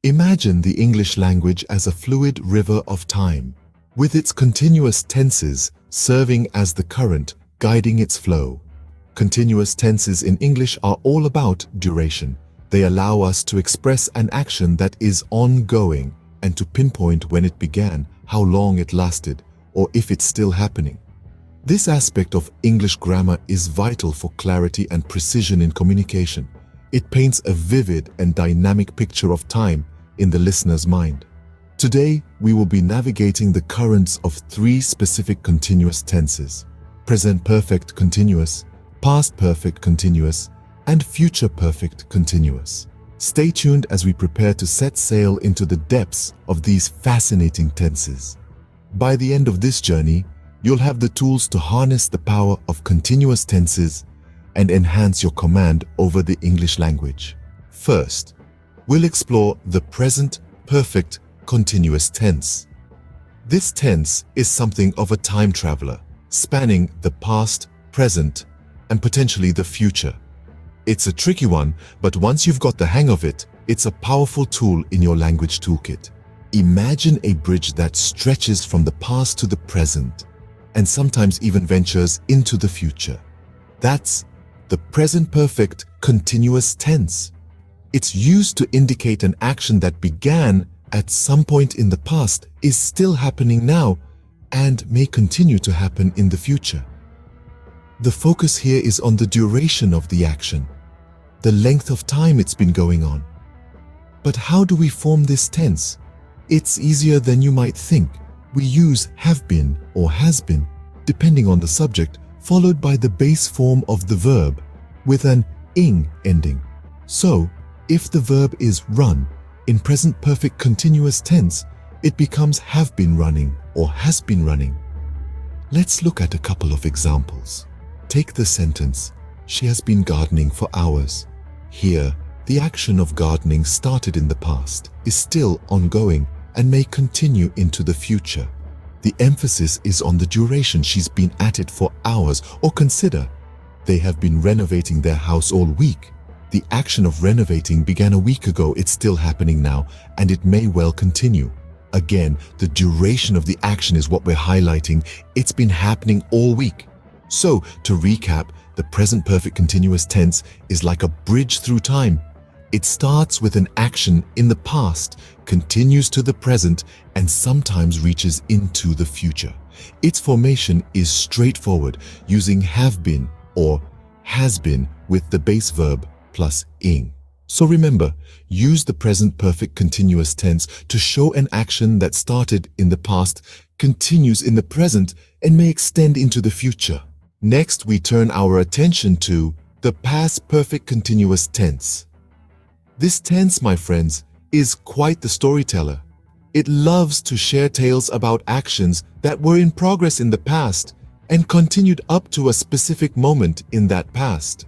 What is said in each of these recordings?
Imagine the English language as a fluid river of time, with its continuous tenses serving as the current guiding its flow. Continuous tenses in English are all about duration. They allow us to express an action that is ongoing and to pinpoint when it began, how long it lasted, or if it's still happening. This aspect of English grammar is vital for clarity and precision in communication. It paints a vivid and dynamic picture of time in the listener's mind. Today, we will be navigating the currents of three specific continuous tenses: present perfect continuous, past perfect continuous, and future perfect continuous. Stay tuned as we prepare to set sail into the depths of these fascinating tenses. By the end of this journey, you'll have the tools to harness the power of continuous tenses and enhance your command over the English language. First, we'll explore the present perfect continuous tense. This tense is something of a time traveler, spanning the past, present, and potentially the future. It's a tricky one, but once you've got the hang of it, it's a powerful tool in your language toolkit. Imagine a bridge that stretches from the past to the present, and sometimes even ventures into the future. That's the present perfect continuous tense. It's used to indicate an action that began at some point in the past, is still happening now, and may continue to happen in the future. The focus here is on the duration of the action, the length of time it's been going on. But how do we form this tense? It's easier than you might think. We use have been or has been, depending on the subject, followed by the base form of the verb, with an ing ending. So, if the verb is run, in present perfect continuous tense, it becomes have been running or has been running. Let's look at a couple of examples. Take the sentence, she has been gardening for hours. Here, the action of gardening started in the past, is still ongoing, and may continue into the future. The emphasis is on the duration. She's been at it for hours. Or consider, they have been renovating their house all week. The action of renovating began a week ago. It's still happening now, and it may well continue. Again, the duration of the action is what we're highlighting. It's been happening all week. So, to recap, the present perfect continuous tense is like a bridge through time. It starts with an action in the past, continues to the present, and sometimes reaches into the future. Its formation is straightforward, using have been or has been with the base verb plus ing. So remember, use the present perfect continuous tense to show an action that started in the past, continues in the present, and may extend into the future. Next, we turn our attention to the past perfect continuous tense. This tense, my friends, is quite the storyteller. It loves to share tales about actions that were in progress in the past and continued up to a specific moment in that past.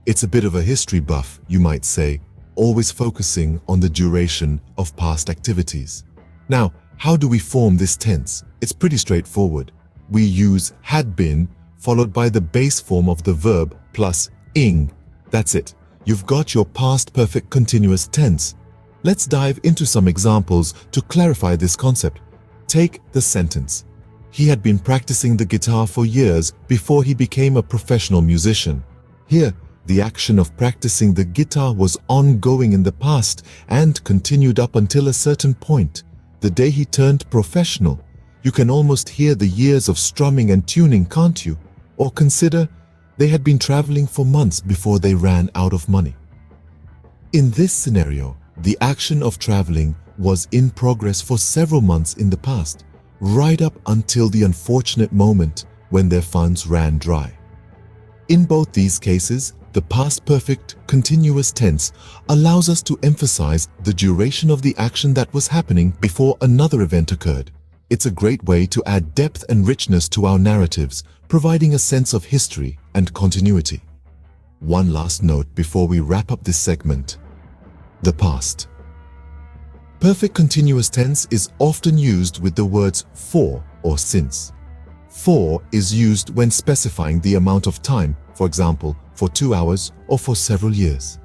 It's a bit of a history buff, you might say, always focusing on the duration of past activities. Now, how do we form this tense? It's pretty straightforward. We use had been followed by the base form of the verb plus ing. That's it. You've got your past perfect continuous tense. Let's dive into some examples to clarify this concept. Take the sentence. He had been practicing the guitar for years before he became a professional musician. Here, the action of practicing the guitar was ongoing in the past and continued up until a certain point, the day he turned professional. You can almost hear the years of strumming and tuning, can't you? Or consider, they had been traveling for months before they ran out of money. In this scenario, the action of traveling was in progress for several months in the past, right up until the unfortunate moment when their funds ran dry. In both these cases, the past perfect continuous tense allows us to emphasize the duration of the action that was happening before another event occurred. It's a great way to add depth and richness to our narratives, providing a sense of history and continuity. One last note before we wrap up this segment. The past. Perfect continuous tense is often used with the words for or since. For is used when specifying the amount of time, for example, for 2 hours or for several years.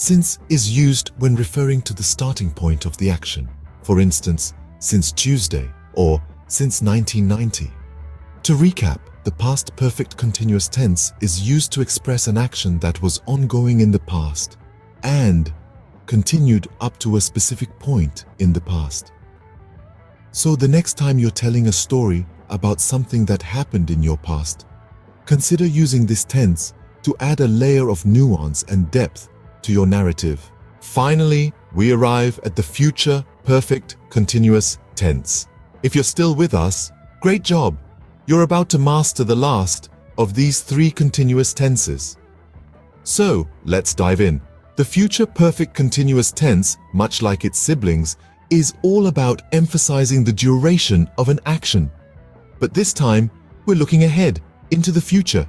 Since is used when referring to the starting point of the action. For instance, since Tuesday or since 1990. To recap, the past perfect continuous tense is used to express an action that was ongoing in the past and continued up to a specific point in the past. So the next time you're telling a story about something that happened in your past, consider using this tense to add a layer of nuance and depth to your narrative. Finally, we arrive at the future perfect continuous tense. If you're still with us, great job! You're about to master the last of these 3 continuous tenses. So, let's dive in. The future perfect continuous tense, much like its siblings, is all about emphasizing the duration of an action. But this time, we're looking ahead, into the future.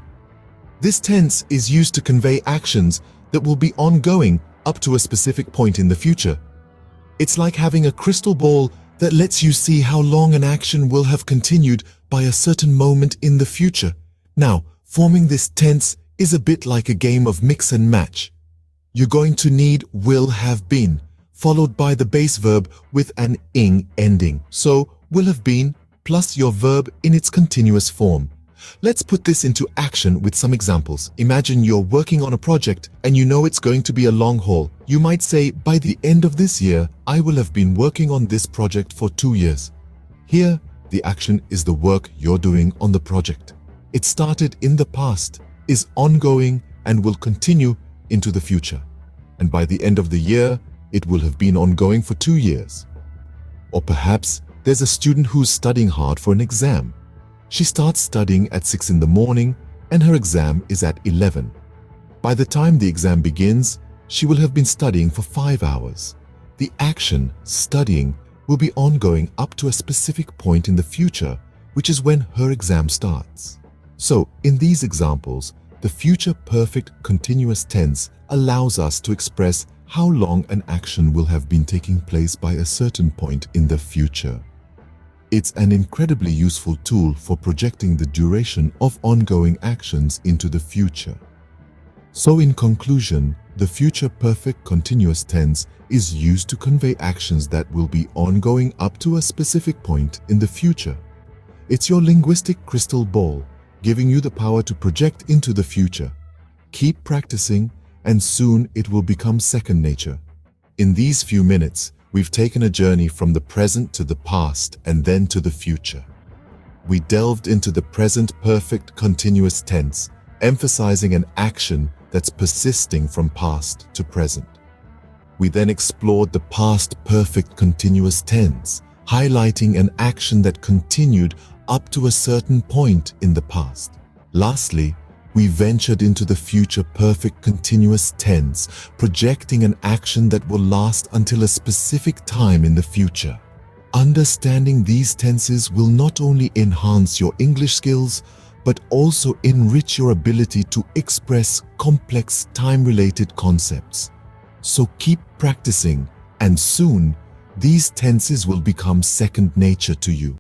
This tense is used to convey actions that will be ongoing up to a specific point in the future. It's like having a crystal ball that lets you see how long an action will have continued by a certain moment in the future. Now, forming this tense is a bit like a game of mix and match. You're going to need will have been, followed by the base verb with an ing ending. So, will have been plus your verb in its continuous form. Let's put this into action with some examples. Imagine you're working on a project and you know it's going to be a long haul. You might say, by the end of this year, I will have been working on this project for 2 years. Here, the action is the work you're doing on the project. It started in the past, is ongoing, and will continue into the future. And by the end of the year, it will have been ongoing for 2 years. Or perhaps there's a student who's studying hard for an exam. She starts studying at 6 in the morning and her exam is at 11. By the time the exam begins, she will have been studying for 5 hours. The action, studying, will be ongoing up to a specific point in the future, which is when her exam starts. So, in these examples, the future perfect continuous tense allows us to express how long an action will have been taking place by a certain point in the future. It's an incredibly useful tool for projecting the duration of ongoing actions into the future. So in conclusion, the future perfect continuous tense is used to convey actions that will be ongoing up to a specific point in the future. It's your linguistic crystal ball, giving you the power to project into the future. Keep practicing, and soon it will become second nature. In these few minutes, we've taken a journey from the present to the past and then to the future. We delved into the present perfect continuous tense, emphasizing an action that's persisting from past to present. We then explored the past perfect continuous tense, highlighting an action that continued up to a certain point in the past. Lastly, we ventured into the future perfect continuous tense, projecting an action that will last until a specific time in the future. Understanding these tenses will not only enhance your English skills, but also enrich your ability to express complex time-related concepts. So keep practicing, and soon, these tenses will become second nature to you.